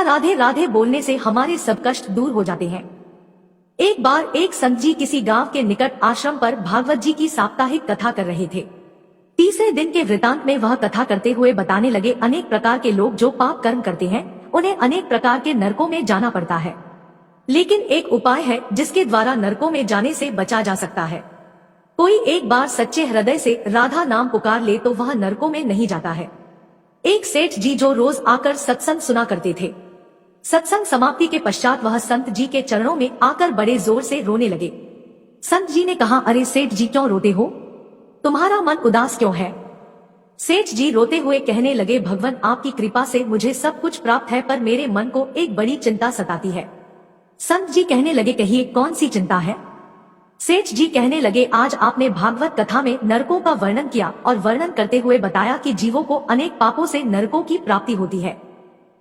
राधे राधे बोलने से हमारे सब कष्ट दूर हो जाते हैं। एक बार एक संत जी किसी गांव के निकट आश्रम पर भागवत जी की साप्ताहिक कथा कर रहे थे। तीसरे दिन के वृतांत में वह कथा करते हुए बताने लगे, अनेक प्रकार के लोग जो पाप कर्म करते हैं उन्हें अनेक प्रकार के नरकों में जाना पड़ता है, लेकिन एक उपाय है जिसके द्वारा नरकों में जाने से बचा जा सकता है। कोई एक बार सच्चे हृदय से राधा नाम पुकार ले तो वह नरकों में नहीं जाता है। एक सेठ जी जो रोज आकर सत्संग सुना करते थे, सत्संग समाप्ति के पश्चात वह संत जी के चरणों में आकर बड़े जोर से रोने लगे। संत जी ने कहा, अरे सेठ जी क्यों रोते हो, तुम्हारा मन उदास क्यों है? सेठ जी रोते हुए कहने लगे, भगवान आपकी कृपा से मुझे सब कुछ प्राप्त है, पर मेरे मन को एक बड़ी चिंता सताती है। संत जी कहने लगे, कहिए कौन सी चिंता है? सेठ जी कहने लगे, आज आपने भागवत कथा में नरकों का वर्णन किया और वर्णन करते हुए बताया कि जीवों को अनेक पापों से नरकों की प्राप्ति होती है,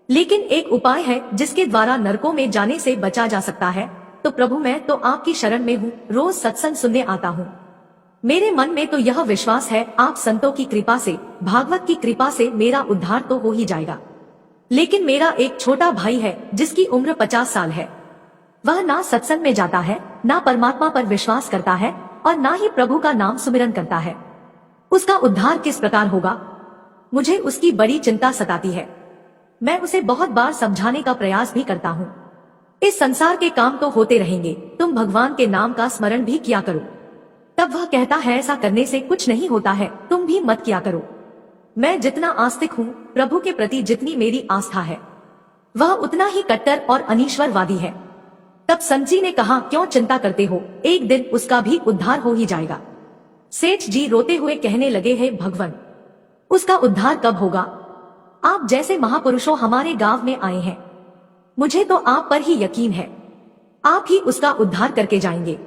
लेकिन एक उपाय है जिसके द्वारा नरकों में जाने से बचा जा सकता है। तो प्रभु मैं तो आपकी शरण में हूँ, रोज सत्संग सुनने आता हूँ। मेरे मन में तो यह विश्वास है आप संतों की कृपा से, भागवत की कृपा से मेरा उद्धार तो हो ही जाएगा। लेकिन मेरा एक छोटा भाई है जिसकी उम्र 50 साल है। वह ना सत्संग में जाता है, ना परमात्मा पर विश्वास करता है और ना ही प्रभु का नाम सुमिरन करता है। उसका उद्धार किस प्रकार होगा? मुझे उसकी बड़ी चिंता सताती है। मैं उसे बहुत बार समझाने का प्रयास भी करता हूँ। इस संसार के काम तो होते रहेंगे, तुम भगवान के नाम का स्मरण भी किया करो। तब वह कहता है, ऐसा करने से कुछ नहीं होता है, तुम भी मत किया करो। मैं जितना आस्तिक हूँ, प्रभु के प्रति जितनी मेरी आस्था है, वह उतना ही कट्टर और अनीश्वरवादी है। तब संत जी ने कहा, क्यों चिंता करते हो, एक दिन उसका भी उद्धार हो ही जाएगा। सेठ जी रोते हुए कहने लगे, हे भगवान, उसका उद्धार कब होगा? आप जैसे महापुरुषों हमारे गांव में आए हैं, मुझे तो आप पर ही यकीन है, आप ही उसका उद्धार करके जाएंगे।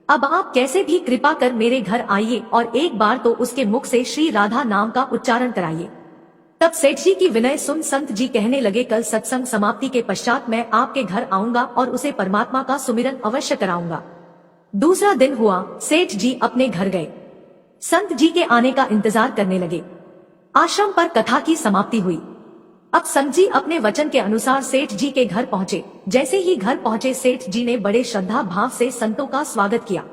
अब आप कैसे भी कृपा कर मेरे घर आइए और एक बार तो उसके मुख से श्री राधा नाम का उच्चारण कराइए। तब सेठ जी की विनय सुन संत जी कहने लगे, कल सत्संग समाप्ति के पश्चात मैं आपके घर आऊंगा और उसे परमात्मा का सुमिरन अवश्य कराऊंगा। दूसरा दिन हुआ, सेठ जी अपने घर गए। संत जी के आने का इंतजार करने लगे। आश्रम पर कथा की समाप्ति हुई। अब संत जी अपने वचन के अनुसार सेठ जी के घर पहुंचे। जैसे ही घर पहुंचे, सेठ जी ने बड़े श्रद्धा भाव से संतों का स्वागत किया।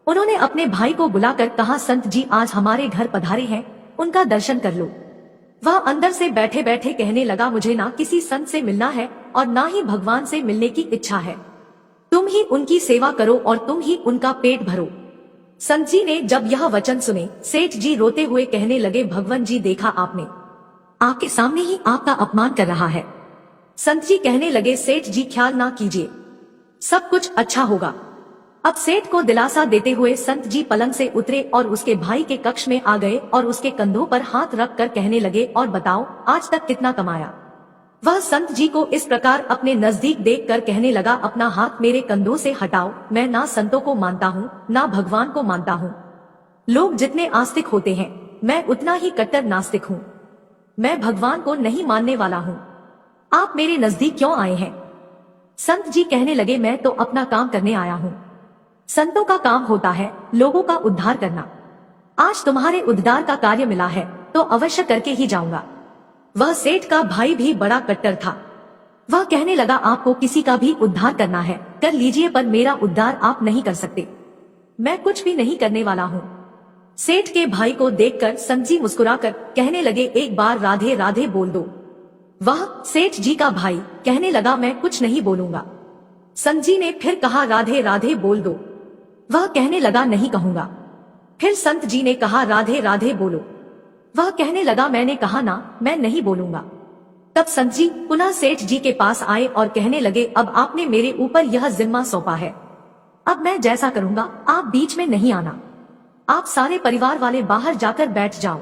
उन्होंने अपने भाई को बुलाकर कहा, संत जी आज हमारे घर पधारे हैं, उनका दर्शन कर लो। वह अंदर से बैठे बैठे कहने लगा, मुझे ना किसी संत से मिलना है और ना ही भगवान से मिलने की इच्छा है। तुम ही उनकी सेवा करो और तुम ही उनका पेट भरो। संत जी ने जब यह वचन सुने, सेठ जी रोते हुए कहने लगे, भगवान जी देखा आपने, आपके सामने ही आपका अपमान कर रहा है। संत जी कहने लगे, सेठ जी ख्याल ना कीजिए, सब कुछ अच्छा होगा। अब सेठ को दिलासा देते हुए संत जी पलंग से उतरे और उसके भाई के कक्ष में आ गए और उसके कंधों पर हाथ रख कर कहने लगे, और बताओ आज तक कितना कमाया? वह संत जी को इस प्रकार अपने नजदीक देख कर कहने लगा, अपना हाथ मेरे कंधों से हटाओ, मैं ना संतों को मानता हूँ ना भगवान को मानता हूँ। लोग जितने आस्तिक होते हैं, मैं उतना ही कट्टर नास्तिक हूँ। मैं भगवान को नहीं मानने वाला हूँ। आप मेरे नजदीक क्यों आए हैं? संत जी कहने लगे, मैं तो अपना काम करने आया हूँ। संतों का काम होता है लोगों का उद्धार करना। आज तुम्हारे उद्धार का कार्य मिला है तो अवश्य करके ही जाऊंगा। वह सेठ का भाई भी बड़ा कट्टर था। वह कहने लगा, आपको किसी का भी उद्धार करना है कर लीजिए, पर मेरा उद्धार आप नहीं कर सकते। मैं कुछ भी नहीं करने वाला हूँ। सेठ के भाई को देखकर संत जी मुस्कुराकर कहने लगे, एक बार राधे राधे बोल दो। वह सेठ जी का भाई कहने लगा, मैं कुछ नहीं बोलूंगा। संत जी ने फिर कहा, राधे राधे बोल दो। वह कहने लगा, नहीं कहूंगा। फिर संत जी ने कहा, राधे राधे बोलो। वह कहने लगा, मैंने कहा ना, मैं नहीं बोलूंगा। तब संत जी पुनः सेठ जी के पास आए और कहने लगे, अब आपने मेरे ऊपर यह जिम्मा सौंपा है, अब मैं जैसा करूंगा आप बीच में नहीं आना। आप सारे परिवार वाले बाहर जाकर बैठ जाओ।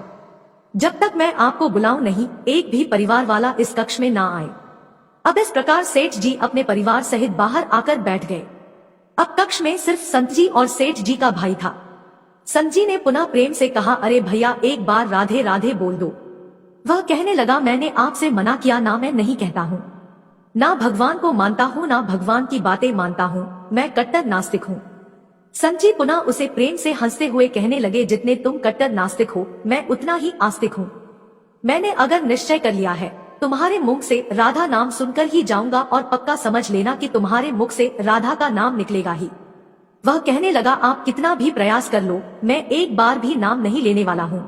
जब तक मैं आपको बुलाऊं नहीं, एक भी परिवार वाला इस कक्ष में ना आए। अब इस प्रकार सेठ जी अपने परिवार सहित बाहर आकर बैठ गए। अब कक्ष में सिर्फ संत जी और सेठ जी का भाई था। संत जी ने पुनः प्रेम से कहा, अरे भैया एक बार राधे राधे बोल दो। वह कहने लगा, मैंने आपसे मना किया ना, मैं नहीं कहता हूँ। ना भगवान को मानता हूँ ना भगवान की बातें मानता हूँ, मैं कट्टर नास्तिक हूँ। संत जी पुनः उसे प्रेम से हंसते हुए कहने लगे, जितने तुम कट्टर नास्तिक हो मैं उतना ही आस्तिक हूँ। मैंने अगर निश्चय कर लिया है तुम्हारे मुख से राधा नाम सुनकर ही जाऊंगा और पक्का समझ लेना कि तुम्हारे मुख से राधा का नाम निकलेगा ही। वह कहने लगा, आप कितना भी प्रयास कर लो, मैं एक बार भी नाम नहीं लेने वाला हूँ।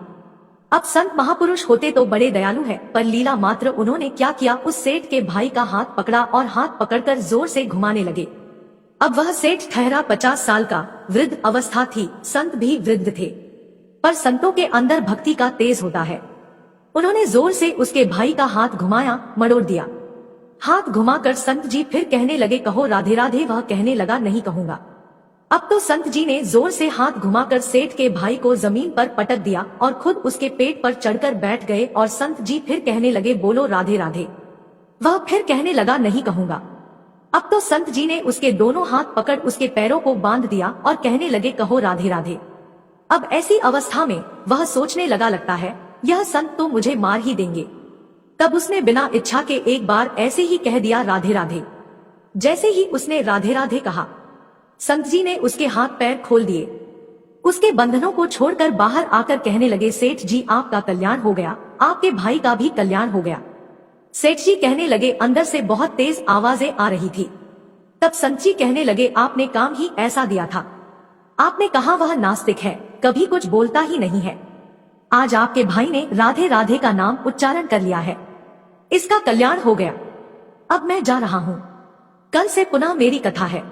अब संत महापुरुष होते तो बड़े दयालु है, पर लीला मात्र उन्होंने क्या किया, उस सेठ के भाई का हाथ पकड़ा और हाथ पकड़कर जोर से घुमाने लगे। अब वह सेठ ठहरा 50 साल का, वृद्ध अवस्था थी, संत भी वृद्ध थे, पर संतों के अंदर भक्ति का तेज होता है। उन्होंने जोर से उसके भाई का हाथ घुमाया, मरोड़ दिया। हाथ घुमाकर संत जी फिर कहने लगे, कहो राधे राधे। वह कहने लगा, नहीं कहूंगा। अब तो संत जी ने जोर से हाथ घुमाकर सेठ के भाई को जमीन पर पटक दिया और खुद उसके पेट पर चढ़कर बैठ गए और संत जी फिर कहने लगे, बोलो राधे राधे। वह फिर कहने लगा, नहीं कहूंगा। अब तो संत जी ने उसके दोनों हाथ पकड़ उसके पैरों को बांध दिया और कहने लगे, कहो राधे राधे। अब ऐसी अवस्था में वह सोचने लगा, लगता है यह संत तो मुझे मार ही देंगे। तब उसने बिना इच्छा के एक बार ऐसे ही कह दिया, राधे राधे। जैसे ही उसने राधे राधे कहा, संत जी ने उसके हाथ पैर खोल दिए, उसके बंधनों को छोड़कर बाहर आकर कहने लगे, सेठ जी आपका कल्याण हो गया, आपके भाई का भी कल्याण हो गया। सेठ जी कहने लगे, अंदर से बहुत तेज आवाजें आ रही थी। तब संत जी कहने लगे, आपने काम ही ऐसा दिया था। आपने कहा वह नास्तिक है, कभी कुछ बोलता ही नहीं है। आज आपके भाई ने राधे राधे का नाम उच्चारण कर लिया है, इसका कल्याण हो गया। अब मैं जा रहा हूँ, कल से पुनः मेरी कथा है।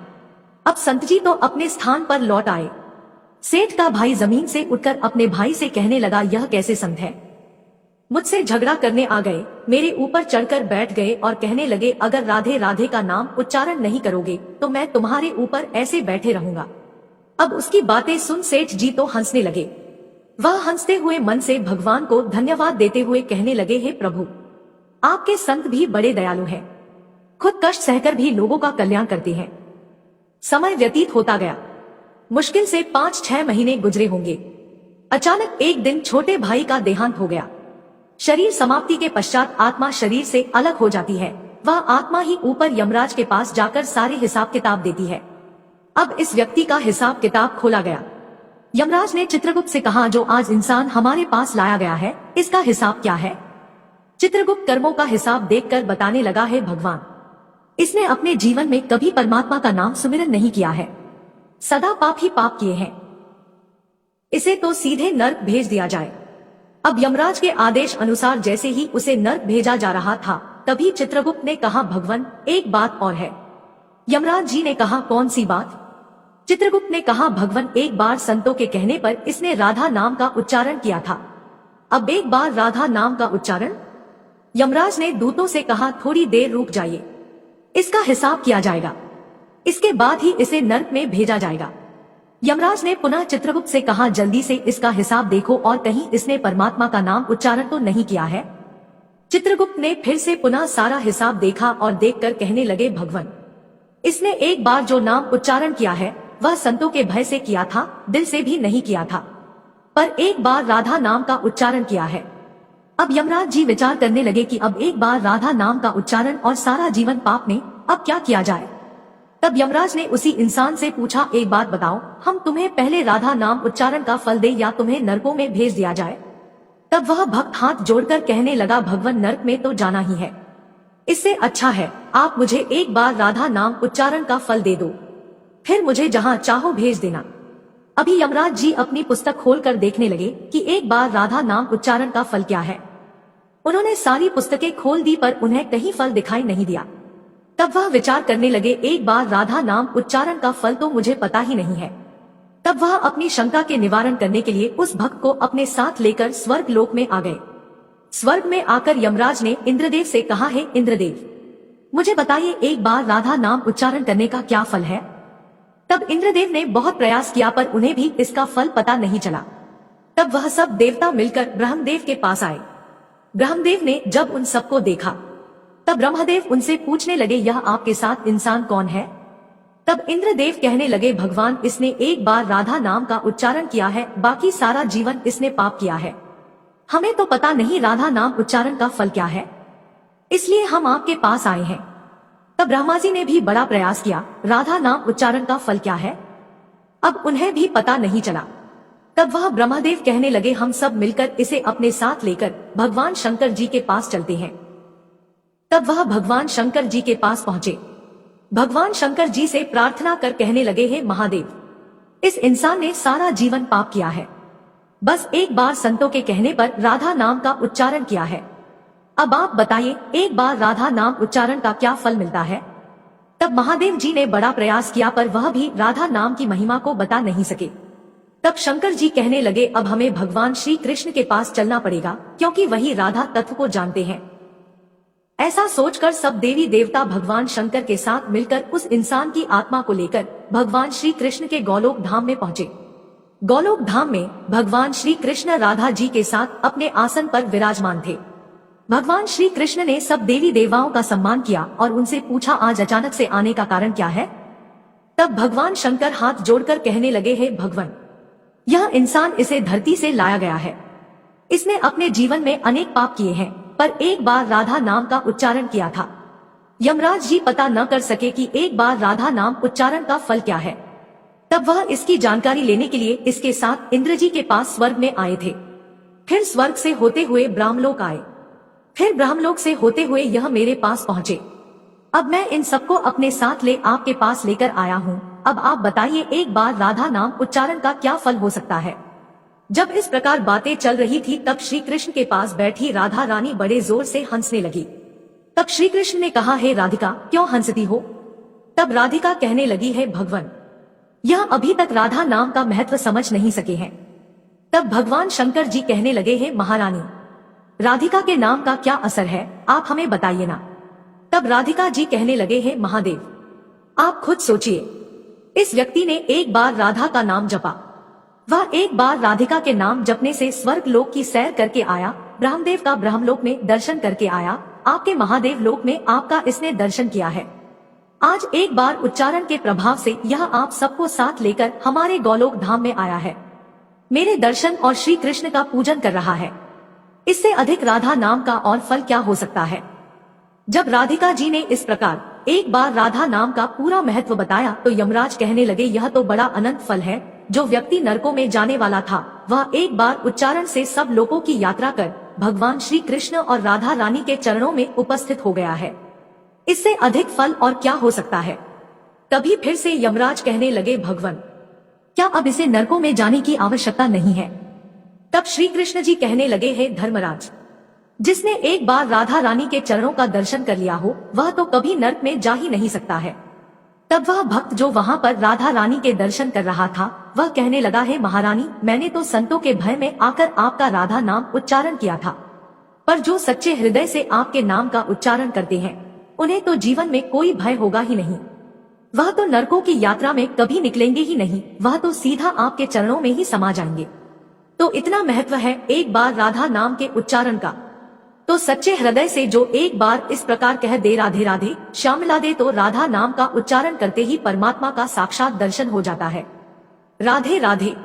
अब संत जी तो अपने स्थान पर लौट आए। सेठ का भाई जमीन से उठकर अपने भाई से कहने लगा, यह कैसे संत है, मुझसे झगड़ा करने आ गए, मेरे ऊपर चढ़कर बैठ गए और कहने लगे, अगर राधे राधे का नाम उच्चारण नहीं करोगे तो मैं तुम्हारे ऊपर ऐसे बैठे रहूंगा। अब उसकी बातें सुन सेठ जी तो हंसने लगे। वह हंसते हुए मन से भगवान को धन्यवाद देते हुए कहने लगे, हे प्रभु, आपके संत भी बड़े दयालु हैं, खुद कष्ट सहकर भी लोगों का कल्याण करते हैं। समय व्यतीत होता गया, मुश्किल से 5-6 महीने गुजरे होंगे। अचानक एक दिन छोटे भाई का देहांत हो गया। शरीर समाप्ति के पश्चात आत्मा शरीर से अलग हो जाती है। वह आत्मा ही ऊपर यमराज के पास जाकर सारे हिसाब किताब देती है। अब इस व्यक्ति का हिसाब किताब खोला गया। यमराज ने चित्रगुप्त से कहा, जो आज इंसान हमारे पास लाया गया है, इसका हिसाब क्या है। चित्रगुप्त कर्मों का हिसाब देखकर बताने लगा, है भगवान, इसने अपने जीवन में कभी परमात्मा का नाम सुमिरन नहीं किया है, सदा पाप ही पाप किए हैं, इसे तो सीधे नर्क भेज दिया जाए। अब यमराज के आदेश अनुसार जैसे ही उसे नर्क भेजा जा रहा था, तभी चित्रगुप्त ने कहा, भगवान एक बात और है। यमराज जी ने कहा, कौन सी बात। चित्रगुप्त ने कहा, भगवान एक बार संतों के कहने पर इसने राधा नाम का उच्चारण किया था, अब एक बार राधा नाम का उच्चारण। यमराज ने दूतों से कहा, थोड़ी देर रुक जाइए, इसका हिसाब किया जाएगा, इसके बाद ही इसे नर्क में भेजा जाएगा। यमराज ने पुनः चित्रगुप्त से कहा, जल्दी से इसका हिसाब देखो और कहीं इसने परमात्मा का नाम उच्चारण तो नहीं किया है। चित्रगुप्त ने फिर से पुनः सारा हिसाब देखा और देखकर कहने लगे, भगवान, इसने एक बार जो नाम उच्चारण किया है वह संतों के भय से किया था, दिल से भी नहीं किया था, पर एक बार राधा नाम का उच्चारण किया है। अब यमराज जी विचार करने लगे कि अब एक बार राधा नाम का उच्चारण और सारा जीवन पाप में, अब क्या किया जाए। तब यमराज ने उसी इंसान से पूछा, एक बात बताओ, हम तुम्हें पहले राधा नाम उच्चारण का फल दे या तुम्हें नरकों में भेज दिया जाए। तब वह भक्त हाथ जोड़कर कहने लगा, भगवान, नरक में तो जाना ही है, इससे अच्छा है आप मुझे एक बार राधा नाम उच्चारण का फल दे दो, फिर मुझे जहाँ चाहो भेज देना। अभी यमराज जी अपनी पुस्तक खोलकर देखने लगे कि एक बार राधा नाम उच्चारण का फल क्या है। उन्होंने सारी पुस्तकें खोल दी पर उन्हें कहीं फल दिखाई नहीं दिया। तब वह विचार करने लगे, एक बार राधा नाम उच्चारण का फल तो मुझे पता ही नहीं है। तब वह अपनी शंका के निवारण करने के लिए उस भक्त को अपने साथ लेकर स्वर्ग लोक में आ गए। स्वर्ग में आकर यमराज ने इंद्रदेव से कहा, है इंद्रदेव, मुझे बताइए एक बार राधा नाम उच्चारण करने का क्या फल है। तब इंद्रदेव ने बहुत प्रयास किया पर उन्हें भी इसका फल पता नहीं चला। तब वह सब देवता मिलकर ब्रह्मदेव के पास आए। ब्रह्मदेव ने जब उन सबको देखा तब ब्रह्मदेव उनसे पूछने लगे, यह आपके साथ इंसान कौन है। तब इंद्रदेव कहने लगे, भगवान, इसने एक बार राधा नाम का उच्चारण किया है, बाकी सारा जीवन इसने पाप किया है, हमें तो पता नहीं राधा नाम उच्चारण का फल क्या है, इसलिए हम आपके पास आए हैं। तब ब्रह्मा जी ने भी बड़ा प्रयास किया, राधा नाम उच्चारण का फल क्या है, अब उन्हें भी पता नहीं चला। तब वह ब्रह्मदेव कहने लगे, हम सब मिलकर इसे अपने साथ लेकर भगवान शंकर जी के पास चलते हैं। तब वह भगवान शंकर जी के पास पहुंचे। भगवान शंकर जी से प्रार्थना कर कहने लगे, हे महादेव, इस इंसान ने सारा जीवन पाप किया है, बस एक बार संतों के कहने पर राधा नाम का उच्चारण किया है। अब आप बताइए, एक बार राधा नाम उच्चारण का क्या फल मिलता है? तब महादेव जी ने बड़ा प्रयास किया पर वह भी राधा नाम की महिमा को बता नहीं सके। तब शंकर जी कहने लगे, अब हमें भगवान श्री कृष्ण के पास चलना पड़ेगा, क्योंकि वही राधा तत्व को जानते हैं। ऐसा सोचकर सब देवी देवता भगवान शंकर के साथ मिलकर उस इंसान की आत्मा को लेकर भगवान श्री कृष्ण के गोलोक धाम में पहुंचे। गोलोक धाम में भगवान श्री कृष्ण राधा जी के साथ अपने आसन पर विराजमान थे। भगवान श्री कृष्ण ने सब देवी देवताओं का सम्मान किया और उनसे पूछा, आज अचानक से आने का कारण क्या है? तब भगवान शंकर हाथ जोड़कर कहने लगे, हे भगवान, यह इंसान इसे धरती से लाया गया है। इसने अपने जीवन में अनेक पाप किए हैं, पर एक बार राधा नाम का उच्चारण किया था। यमराज जी पता न कर सके कि एक बार राधा नाम उच्चारण का फल क्या है। तब वह इसकी जानकारी लेने के लिए इसके साथ इंद्र जी के पास स्वर्ग में आए थे। फिर स्वर्ग से होते हुए ब्रह्मलोक आए, फिर ब्रह्मलोक से होते हुए यह मेरे पास पहुंचे। अब मैं इन सबको अपने साथ ले आपके पास लेकर आया हूँ। अब आप बताइए, एक बार राधा नाम उच्चारण का क्या फल हो सकता है? जब इस प्रकार बातें चल रही थी तब श्री कृष्ण के पास बैठी राधा रानी बड़े जोर से हंसने लगी। तब श्री कृष्ण ने कहा, हे राधिका, क्यों हंसती हो? तब राधिका कहने लगी, है भगवान, यह अभी तक राधा नाम का महत्व समझ नहीं सके हैं। तब भगवान शंकर जी कहने लगे, हे महारानी, राधिका के नाम का क्या असर है, आप हमें बताइए ना। तब राधिका जी कहने लगे, हे महादेव, आप खुद सोचिए, इस व्यक्ति ने एक बार राधा का नाम जपा, वह एक बार राधिका के नाम जपने से स्वर्ग लोक की सैर करके आया, ब्रह्मदेव का ब्रह्मलोक में दर्शन करके आया, आपके महादेव लोक में आपका इसने दर्शन किया है। आज एक बार उच्चारण के प्रभाव से यह आप सबको साथ लेकर हमारे गोलोक धाम में आया है, मेरे दर्शन और श्री कृष्ण का पूजन कर रहा है। इससे अधिक राधा नाम का और फल क्या हो सकता है? जब राधिका जी ने इस प्रकार एक बार राधा नाम का पूरा महत्व बताया तो यमराज कहने लगे, यह तो बड़ा अनंत फल है। जो व्यक्ति नरकों में जाने वाला था वह एक बार उच्चारण से सब लोगों की यात्रा कर भगवान श्री कृष्ण और राधा रानी के चरणों में उपस्थित हो गया है। इससे अधिक फल और क्या हो सकता है? तभी फिर से यमराज कहने लगे, भगवान, क्या अब इसे नरकों में जाने की आवश्यकता नहीं है? तब श्री कृष्ण जी कहने लगे, हे धर्मराज, जिसने एक बार राधा रानी के चरणों का दर्शन कर लिया हो वह तो कभी नर्क में जा ही नहीं सकता है। तब वह भक्त जो वहां पर राधा रानी के दर्शन कर रहा था वह कहने लगा, है महारानी, मैंने तो संतों के भय में आकर आपका राधा नाम उच्चारण किया था, पर जो सच्चे हृदय से आपके नाम का उच्चारण करते हैं उन्हें तो जीवन में कोई भय होगा ही नहीं। वह तो नरकों की यात्रा में कभी निकलेंगे ही नहीं, वह तो सीधा आपके चरणों में ही समा जाएंगे। तो इतना महत्व है एक बार राधा नाम के उच्चारण का। तो सच्चे हृदय से जो एक बार इस प्रकार कह दे, राधे राधे श्यामला दे, तो राधा नाम का उच्चारण करते ही परमात्मा का साक्षात दर्शन हो जाता है। राधे राधे।